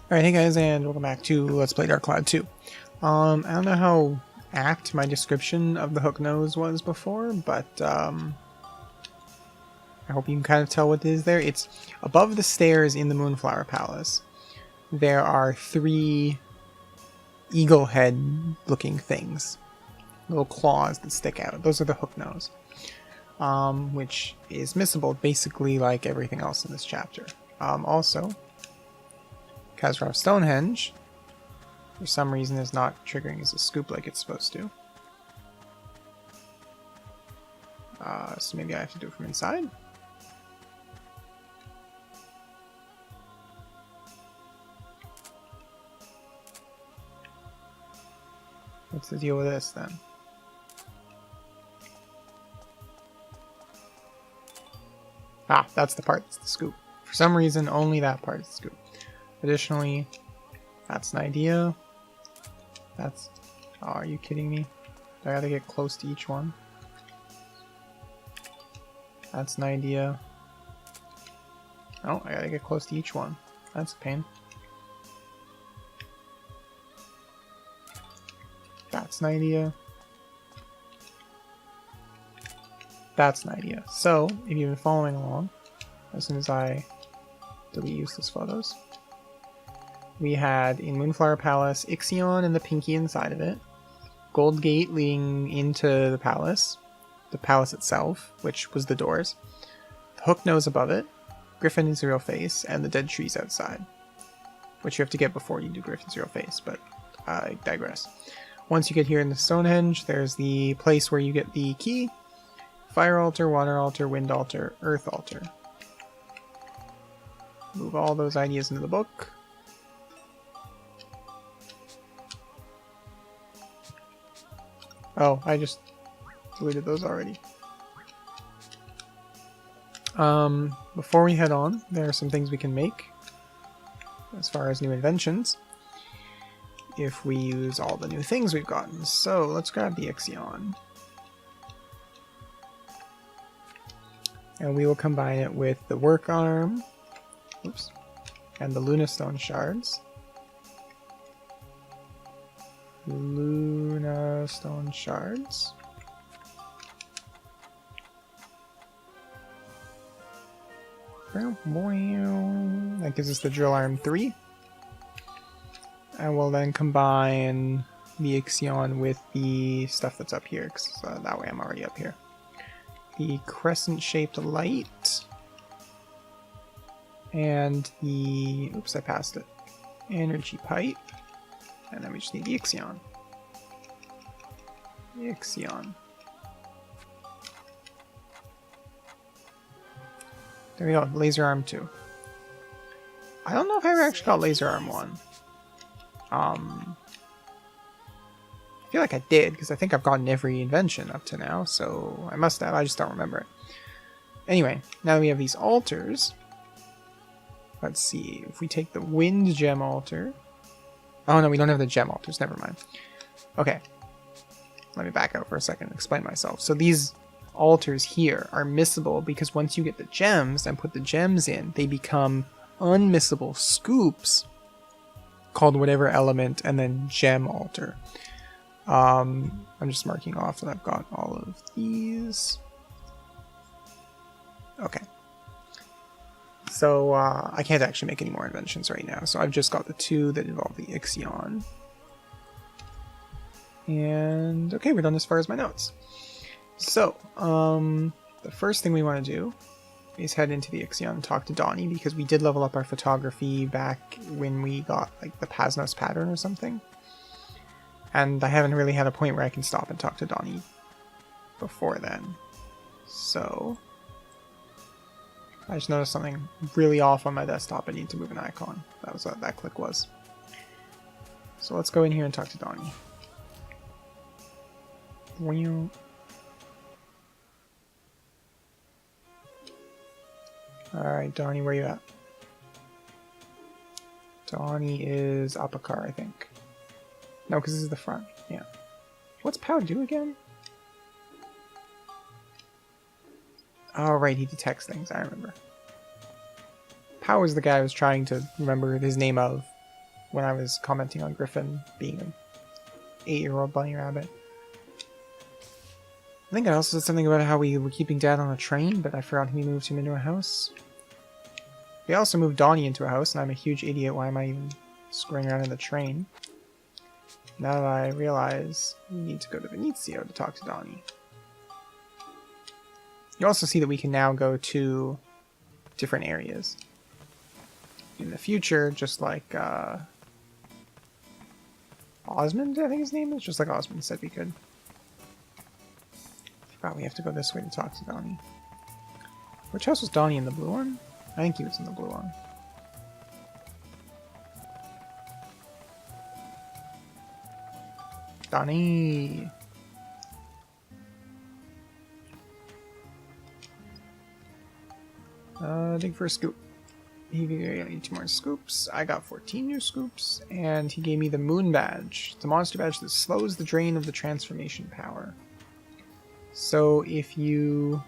Alright, hey guys, and welcome back to Let's Play Dark Cloud 2. I don't know how apt my description of the hook nose was before, but I hope you can kind of tell what it is there. It's above the stairs in the Moonflower Palace. There are three eagle head looking things. Little claws that stick out. Those are the hook nose. Which is missable basically like everything else in this chapter. Also, Kazrov Stonehenge, for some reason, is not triggering as a scoop like it's supposed to. So maybe I have to do it from inside? What's the deal with this then? Ah, that's the part that's the scoop. For some reason, only that part is the scoop. Additionally, that's an idea. That's... Oh, are you kidding me? Do I gotta get close to each one? That's an idea. Oh, I gotta get close to each one. That's a pain. That's an idea. That's an idea. So, if you've been following along, as soon as I delete useless photos, we had in Moonflower Palace Ixion and the Pinky inside of it, Gold Gate leading into the palace itself, which was the doors, the hook nose above it, Griffin's real face, and the dead trees outside, which you have to get before you do Griffin's real face, but I digress. Once you get here in the Stonehenge, there's the place where you get the key, fire altar, water altar, wind altar, earth altar. Move all those ideas into the book. Oh, I just deleted those already. Before we head on, there are some things we can make as far as new inventions if we use all the new things we've gotten. So let's grab the Ixion. And we will combine it with the work arm, oops, and the Lunastone shards. Lunastone shards. That gives us the drill arm 3. And we'll then combine the Ixion with the stuff that's up here, because that way I'm already up here. The crescent-shaped light. And the... Oops, I passed it. Energy pipe. And then we just need the Ixion. Ixion. There we go, laser arm 2. I don't know if I ever actually got laser arm 1. I feel like I did, because I think I've gotten every invention up to now, so I must have, I just don't remember it. Anyway, now that we have these altars, let's see, if we take the wind gem altar... Oh no, we don't have the gem altars, never mind. Okay, let me back out for a second and explain myself. So these altars here are missable because once you get the gems and put the gems in, they become unmissable scoops called whatever element and then gem altar. I'm just marking off that I've got all of these. Okay. So, I can't actually make any more inventions right now, so I've just got the 2 that involve the Ixion. And, okay, we're done as far as my notes. So, the first thing we want to do is head into the Ixion and talk to Donnie, because we did level up our photography back when we got, like, the Pasnos pattern or something. And I haven't really had a point where I can stop and talk to Donnie before then. So... I just noticed something really off on my desktop. I need to move an icon. That was what that click was. So let's go in here and talk to Donnie. Alright, Donnie, where you at? Donnie is up a car, I think. No, because this is the front. Yeah. What's Pow do again? Oh, right, he detects things, I remember. Pow is the guy I was trying to remember his name of when I was commenting on Griffin being an 8-year-old bunny rabbit. I think I also said something about how we were keeping Dad on a train, but I forgot we moved him into a house. We also moved Donnie into a house, and I'm a huge idiot. Why am I even screwing around in the train? Now that I realize we need to go to Venezia to talk to Donnie. You also see that we can now go to different areas. In the future, just like Osmond, I think his name is, just like Osmond said we could. I forgot we have to go this way to talk to Donnie. Which house was Donnie in, the blue one? I think he was in the blue one. Donnie! Dig for a scoop. He gave me 2 more scoops. I got 14 new scoops, and he gave me the Moon Badge. It's a monster badge that slows the drain of the transformation power. So if you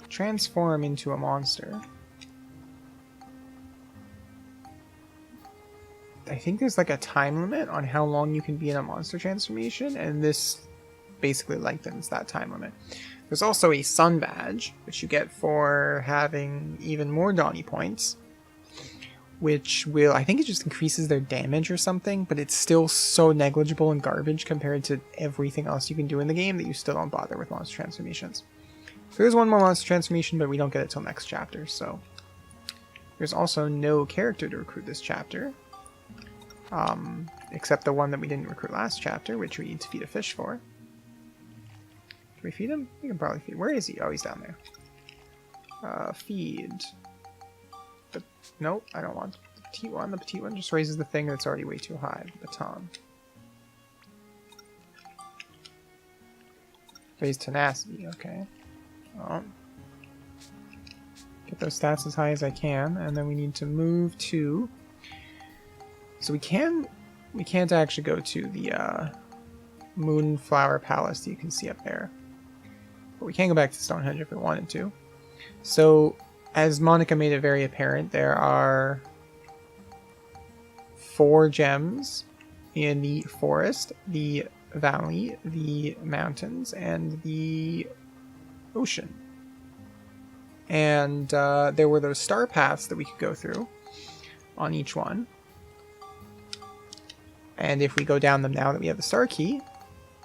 transform into a monster, I think there's like a time limit on how long you can be in a monster transformation, and this basically lengthens that time limit. There's also a Sun Badge, which you get for having even more Donnie points, which will, I think it just increases their damage or something, but it's still so negligible and garbage compared to everything else you can do in the game that you still don't bother with monster transformations. So there's one more monster transformation, but we don't get it till next chapter, so. There's also no character to recruit this chapter, except the one that we didn't recruit last chapter, which we need to feed a fish for. Can we feed him? We can probably feed. Where is he? Oh, he's down there. Feed. But nope, I don't want the petite one. The petite one just raises the thing that's already way too high. The baton. Raise tenacity. Okay. Well, get those stats as high as I can, and then we need to move to. So we can't actually go to the Moonflower Palace that you can see up there. But we can go back to Stonehenge if we wanted to. So, as Monica made it very apparent, there are 4 gems in the forest, the valley, the mountains, and the ocean. And there were those star paths that we could go through on each one. And if we go down them now that we have the star key,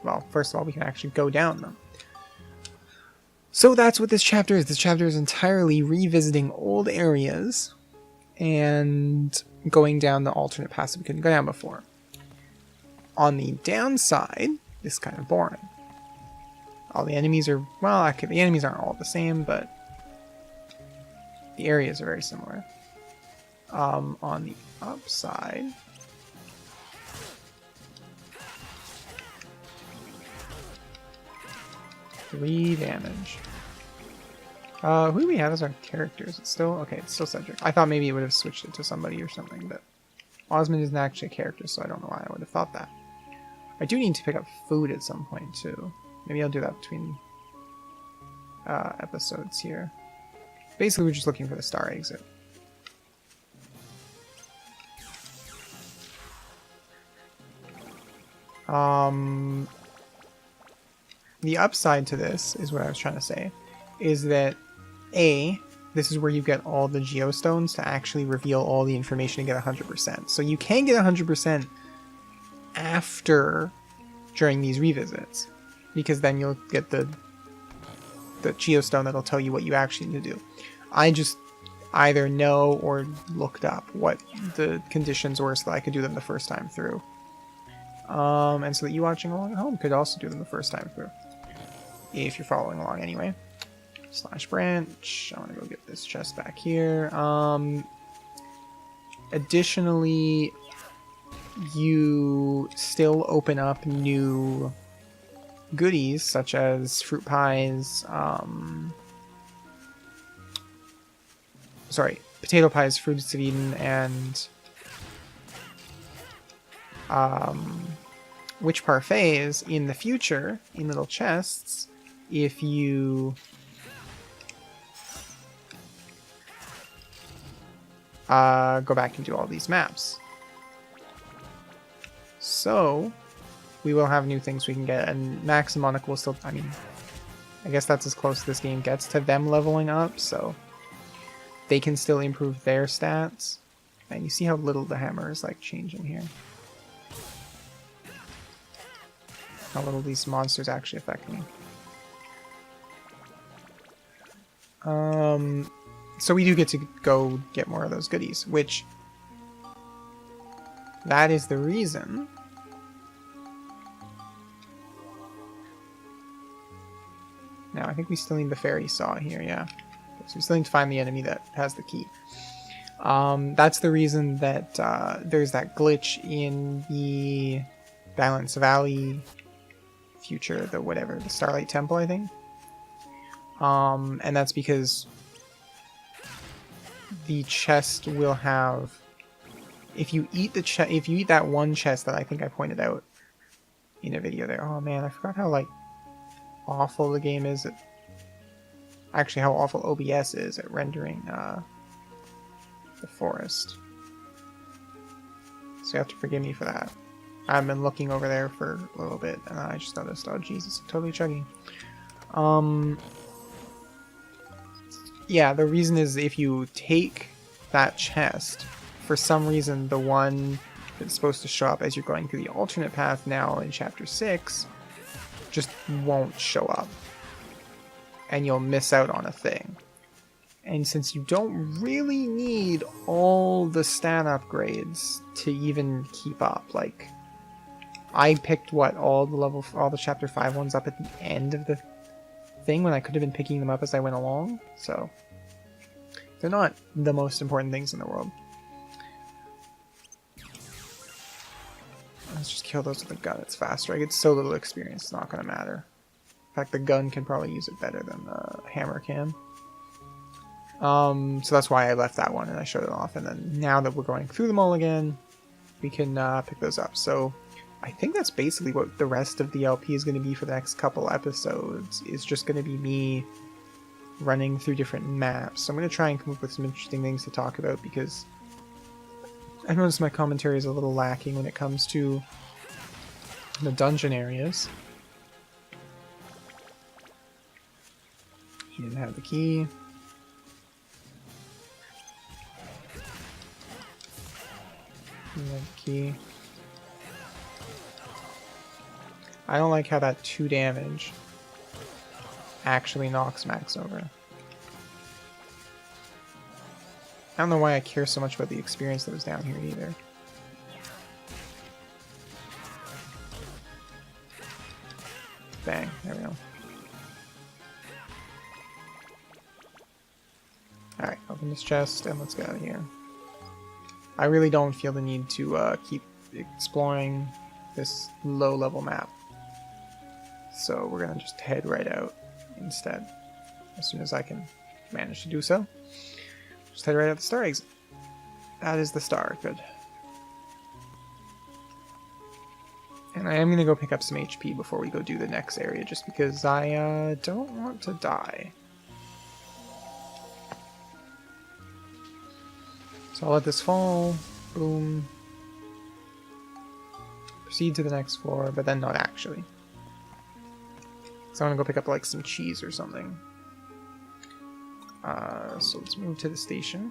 well, first of all, we can actually go down them. So that's what this chapter is. This chapter is entirely revisiting old areas and going down the alternate paths that we couldn't go down before. On the downside, this is kind of boring. All the enemies are, well, actually, the enemies aren't all the same, but the areas are very similar. On the upside, three damage. Who do we have as our characters? It's still, okay, it's still Cedric. I thought maybe it would have switched it to somebody or something, but Osmond isn't actually a character, so I don't know why I would have thought that. I do need to pick up food at some point, too. Maybe I'll do that between episodes here. Basically, we're just looking for the star exit. The upside to this, is what I was trying to say, is that this is where you get all the geostones to actually reveal all the information and get 100%. So you can get 100% during these revisits, because then you'll get the geostone that'll tell you what you actually need to do. I just either know or looked up what the conditions were so that I could do them the first time through. And so that you watching along at home could also do them the first time through. If you're following along anyway. /branch. I want to go get this chest back here. Additionally, you still open up new goodies such as fruit pies, potato pies, fruits of Eden, and witch parfaits in the future in little chests if you go back and do all these maps. So we will have new things we can get, and Max and Monica will still, I mean, I guess that's as close as this game gets to them leveling up, so they can still improve their stats. And you see how little the hammer is like changing here. How little these monsters actually affect me. So we do get to go get more of those goodies, which that is the reason now I think we still need the fairy saw here, yeah. So we still need to find the enemy that has the key. That's the reason that there's that glitch in the Balance Valley future, the whatever, the Starlight Temple, I think. And that's because the chest will have, if you eat that one chest that I think I pointed out in a video there. Oh man, I forgot how like awful the game is at, actually how awful OBS is at rendering the forest. So you have to forgive me for that. I've been looking over there for a little bit and I just noticed, oh Jesus, totally chugging. Yeah, the reason is if you take that chest, for some reason the one that's supposed to show up as you're going through the alternate path now in Chapter 6 just won't show up. And you'll miss out on a thing. And since you don't really need all the stat upgrades to even keep up, like, I picked all the Chapter 5 ones up at the end of the thing when I could have been picking them up as I went along, so they're not the most important things in the world. Let's just kill those with a gun, it's faster. I get so little experience, it's not going to matter. In fact, the gun can probably use it better than the hammer can. So that's why I left that one and I showed it off, and then now that we're going through them all again, we can pick those up. So I think that's basically what the rest of the LP is going to be for the next couple episodes. It's just going to be me running through different maps. So I'm going to try and come up with some interesting things to talk about, because I noticed my commentary is a little lacking when it comes to the dungeon areas. He didn't have the key. He didn't have the key. I don't like how that 2 damage actually knocks Max over. I don't know why I care so much about the experience that was down here either. Bang, there we go. Alright, open this chest and let's get out of here. I really don't feel the need to keep exploring this low-level map. So we're gonna just head right out instead, as soon as I can manage to do so. Just head right out the star exit. That is the star, good. And I am gonna go pick up some HP before we go do the next area, just because I don't want to die. So I'll let this fall. Boom. Proceed to the next floor, but then not actually. So I'm gonna go pick up like some cheese or something. So let's move to the station.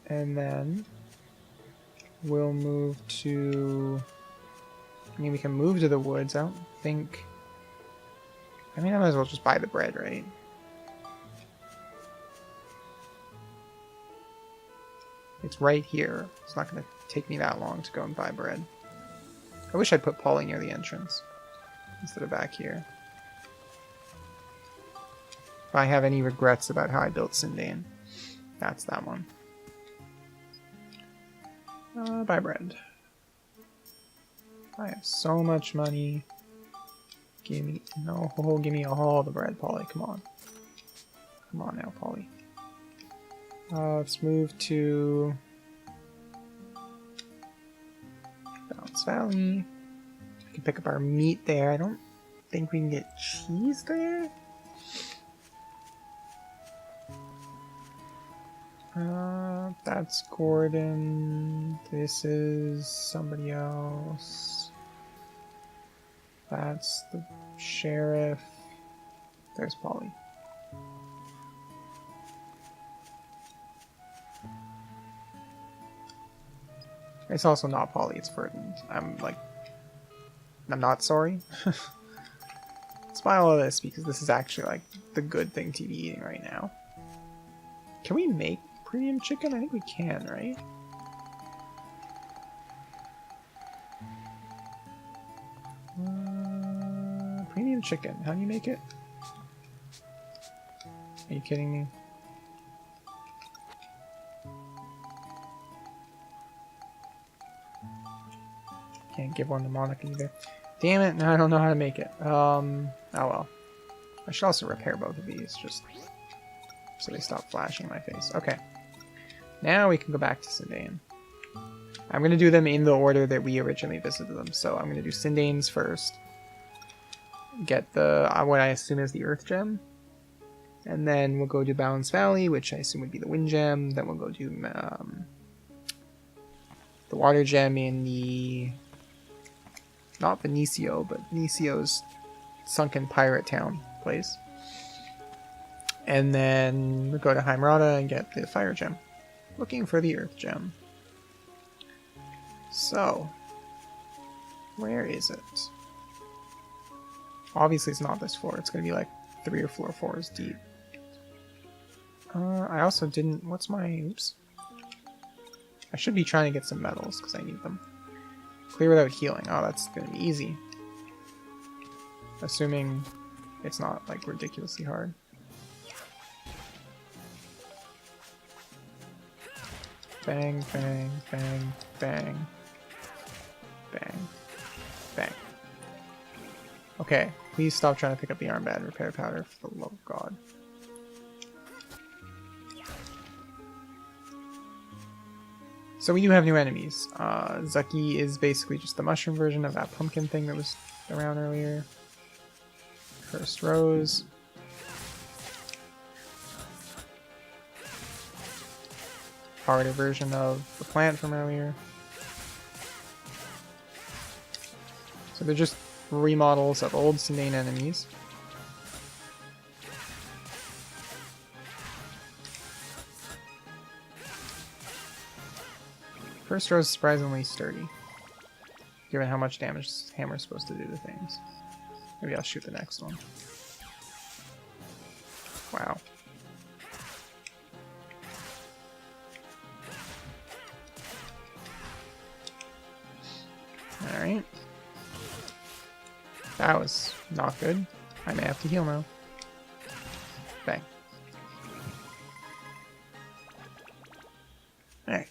And then we'll move to... I mean, we can move to the woods. I don't think... I mean, I might as well just buy the bread, right? It's right here. It's not going to take me that long to go and buy bread. I wish I'd put Polly near the entrance instead of back here. If I have any regrets about how I built Sindane, that's that one. Buy bread. I have so much money. Give me give me all the bread, Polly. Come on. Come on now, Polly. Let's move to Balance Valley. We can pick up our meat there. I don't think we can get cheese there. That's Gordon. This is somebody else. That's the sheriff. There's Polly. It's also not Polly, it's Ferdinand. I'm not sorry. Let's buy all of this because this is actually like the good thing to be eating right now. Can we make premium chicken? I think we can, right? Premium chicken. How do you make it? Are you kidding me? Can't give one to Monica either. Damn it, now I don't know how to make it. Oh well. I should also repair both of these, just so they stop flashing in my face. Okay. Now we can go back to Sindain. I'm going to do them in the order that we originally visited them. So I'm going to do Sindain's first. Get the what I assume is the Earth Gem. And then we'll go do Balance Valley, which I assume would be the Wind Gem. Then we'll go do the Water Gem in the... not Benicio, but Benicio's sunken pirate town place. And then we'll go to Heimerata and get the Fire Gem. Looking for the Earth Gem. So, where is it? Obviously it's not this floor. It's going to be like 3 or 4 floors deep. I also didn't... what's my... oops. I should be trying to get some medals because I need them. Clear without healing. Oh, that's going to be easy. Assuming it's not like ridiculously hard. Bang, bang, bang, bang. Bang. Bang. Okay, please stop trying to pick up the armband repair powder, for the love of God. So we do have new enemies. Zucky is basically just the mushroom version of that pumpkin thing that was around earlier. First Rose. Harder version of the plant from earlier. So they're just remodels of old Sindain enemies. First Rose is surprisingly sturdy, given how much damage this hammer is supposed to do to things. Maybe I'll shoot the next one. Wow. Alright. That was not good. I may have to heal now. Bang. Alright.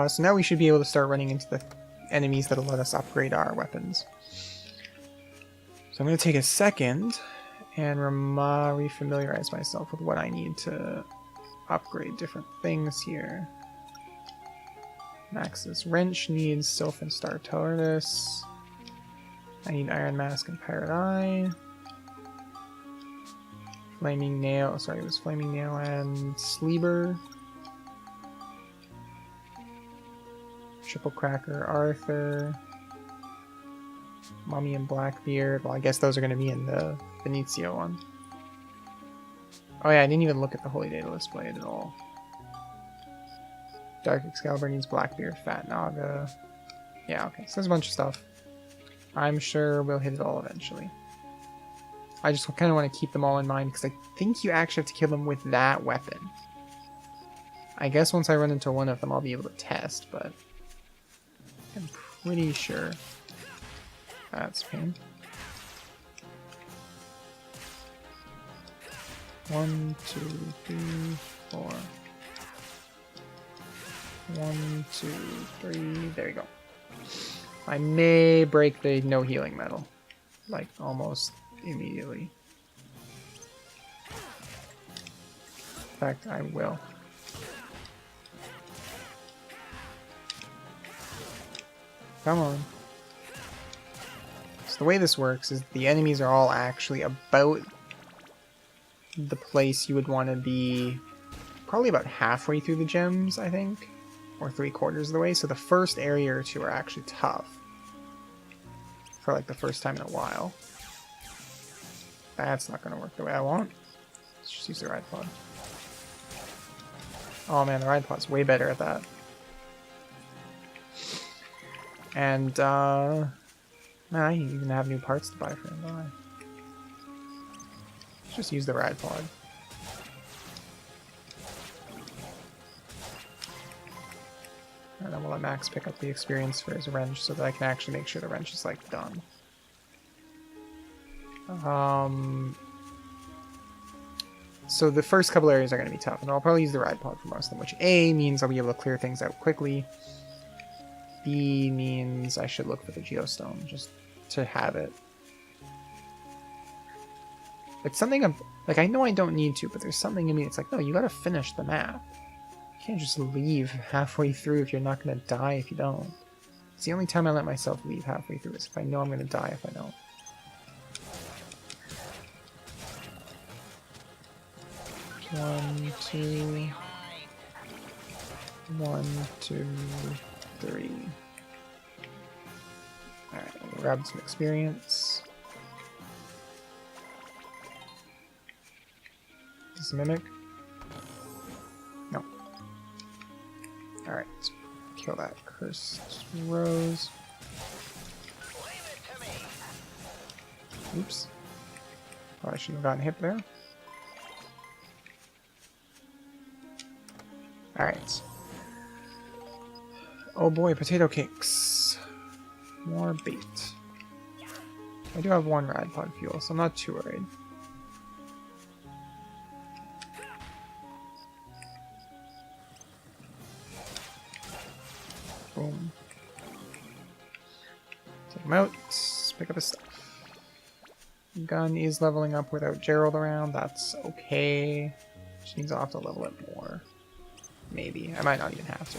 So now we should be able to start running into the enemies that'll let us upgrade our weapons. So I'm going to take a second and refamiliarize myself with what I need to upgrade different things here. Max's Wrench needs Sylph and Star Tortoise. I need Iron Mask and Pirate Eye. Flaming Nail, sorry, it was Flaming Nail and Sleeber. Triple Cracker, Arthur. Mummy and Blackbeard. Well, I guess those are going to be in the Benicio one. Oh yeah, I didn't even look at the Holy Data display at all. Dark Excalibur needs Blackbeard, Fat Naga. Yeah, okay, so there's a bunch of stuff. I'm sure we'll hit it all eventually. I just kind of want to keep them all in mind because I think you actually have to kill them with that weapon. I guess once I run into one of them I'll be able to test, but I'm pretty sure. That's pain. 1, 2, 3, 4. 1, 2, 3. There you go. I may break the no healing medal, like almost immediately. In fact, I will. Come on. So the way this works is the enemies are all actually about the place you would want to be probably about halfway through the gems, I think. Or 3/4 of the way, so the first area or two are actually tough. For like the first time in a while. That's not going to work the way I want. Let's just use the ride pod. Oh man, the ride pod's way better at that. And, man, I even have new parts to buy for him, don't I? Let's just use the ride pod. And then we'll let Max pick up the experience for his wrench so that I can actually make sure the wrench is, like, done. So the first couple areas are going to be tough, and I'll probably use the ride pod for most of them, which A means I'll be able to clear things out quickly. B means I should look for the geostone, just to have it. It's something I'm, like, I know I don't need to, but there's something in me that's like, no, you gotta finish the map. You can't just leave halfway through if you're not gonna die if you don't. It's the only time I let myself leave halfway through is if I know I'm gonna die if I don't. One, two... 1, 2, 3. Alright, we'll grab some experience. Is this a mimic? No. Alright, let's kill that cursed rose. Oops. Probably shouldn't have gotten hit there. Alright. Oh boy, potato cakes. More bait. I do have one ride pod fuel, so I'm not too worried. Boom. Take him out. Pick up his stuff. Gun is leveling up without Gerald around. That's okay. Just means I'll have to level it more. Maybe. I might not even have to.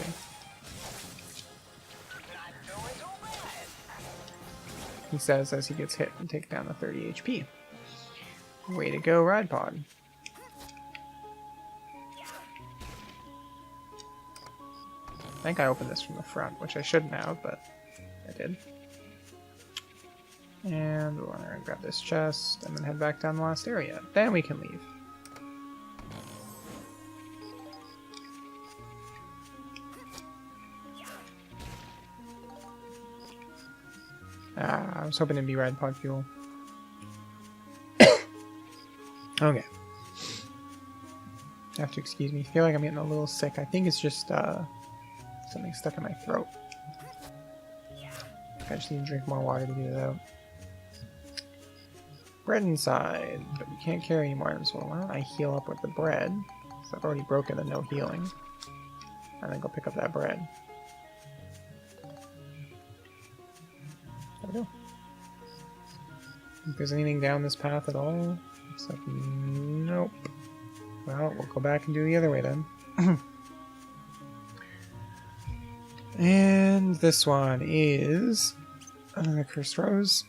He says as he gets hit and take down the 30 HP. Way to go, ride pod. I think I opened this from the front, which I shouldn't have, but I did. And we're gonna grab this chest and then head back down the last area. Then we can leave. I was hoping it'd be ride pod fuel. Okay. You have to excuse me. I feel like I'm getting a little sick. I think it's just something stuck in my throat. I just need to drink more water to get it out. Bread inside, but we can't carry any more items. Well, why don't I heal up with the bread? Because I've already broken the no healing. And then go pick up that bread. There we go. If there's anything down this path at all, looks like nope. Well, we'll go back and do the other way then. And this one is another cursed rose.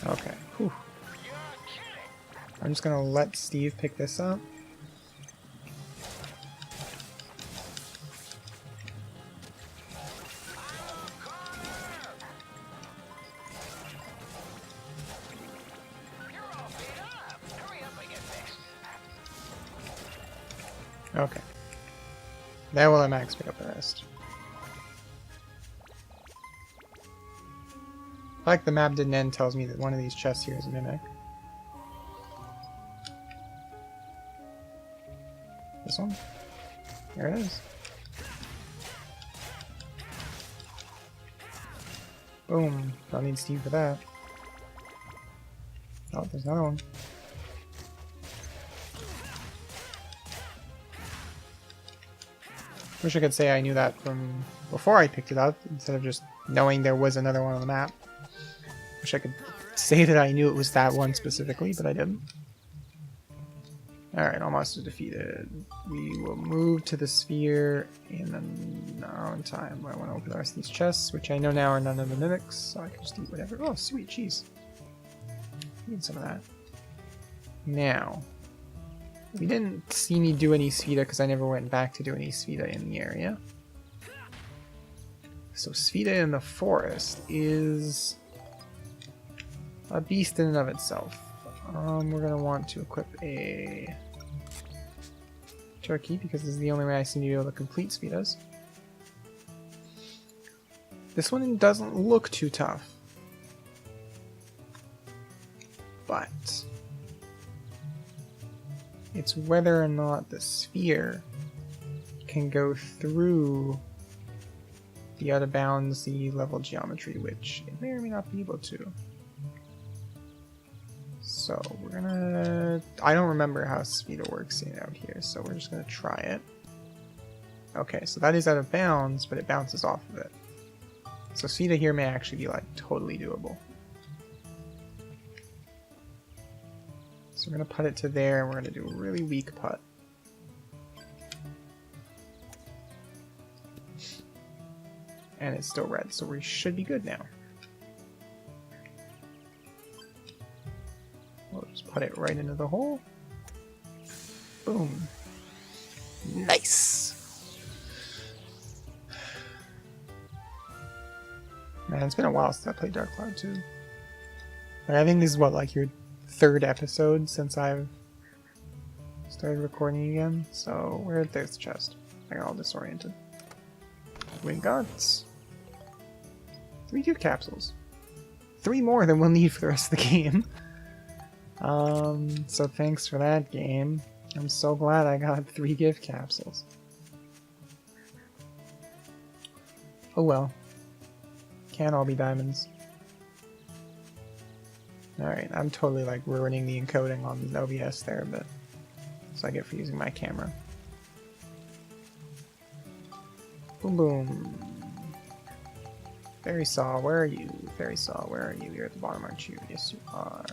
Okay. Whew. I'm just gonna let Steve pick this up. Okay. Now we'll let Max pick up the rest. Like the map didn't end tells me that one of these chests here is a mimic. This one? There it is. Boom. Don't need Steve for that. Oh, there's another one. Wish I could say I knew that from before I picked it up, instead of just knowing there was another one on the map. Wish I could say that I knew it was that one specifically, but I didn't. Alright, almost defeated. We will move to the sphere in our own time. I want to open the rest of these chests, which I know now are none of the mimics, so I can just eat whatever. Oh, sweet cheese. Need some of that. Now, you didn't see me do any Sphida because I never went back to do any Sphida in the area. So Sphida in the forest is a beast in and of itself. We're going to want to equip a turkey because this is the only way I seem to be able to complete Sphidas. This one doesn't look too tough, but it's whether or not the sphere can go through the out of bounds the level geometry, which it may or may not be able to. So we're gonna... I don't remember how Sphida works out here, so we're just gonna try it. Okay, so that is out of bounds, but it bounces off of it. So Sphida here may actually be like totally doable. So we're gonna put it to there, and we're gonna do a really weak putt. And it's still red, so we should be good now. We'll just put it right into the hole. Boom. Nice! Man, it's been a while since I played Dark Cloud 2. Like, I think this is what, like your third episode since I've started recording again. So, there's the chest. I got all disoriented. We got 3 gift capsules. 3 more than we'll need for the rest of the game. So thanks for that, game. I'm so glad I got 3 gift capsules. Oh well. Can't all be diamonds. Alright, I'm totally like ruining the encoding on the OBS there a bit. So I get for using my camera. Boom boom. Fairy Saw, where are you? Fairy Saw, where are you? You're at the bottom, aren't you? Yes, you are.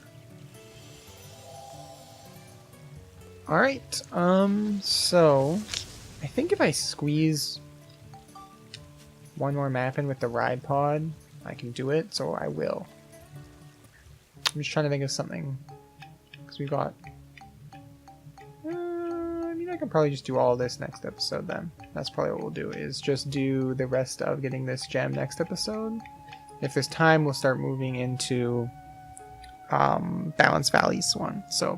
Alright, so I think if I squeeze one more map in with the ride pod, I can do it, so I will. I'm just trying to think of something, because we got... I mean, I can probably just do all this next episode then. That's probably what we'll do, is just do the rest of getting this gem next episode. If there's time, we'll start moving into Balance Valley's one. So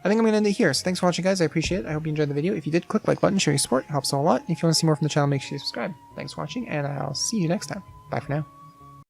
I think I'm going to end it here. So thanks for watching, guys. I appreciate it. I hope you enjoyed the video. If you did, click the like button, show your support. It helps a lot. If you want to see more from the channel, make sure you subscribe. Thanks for watching, and I'll see you next time. Bye for now.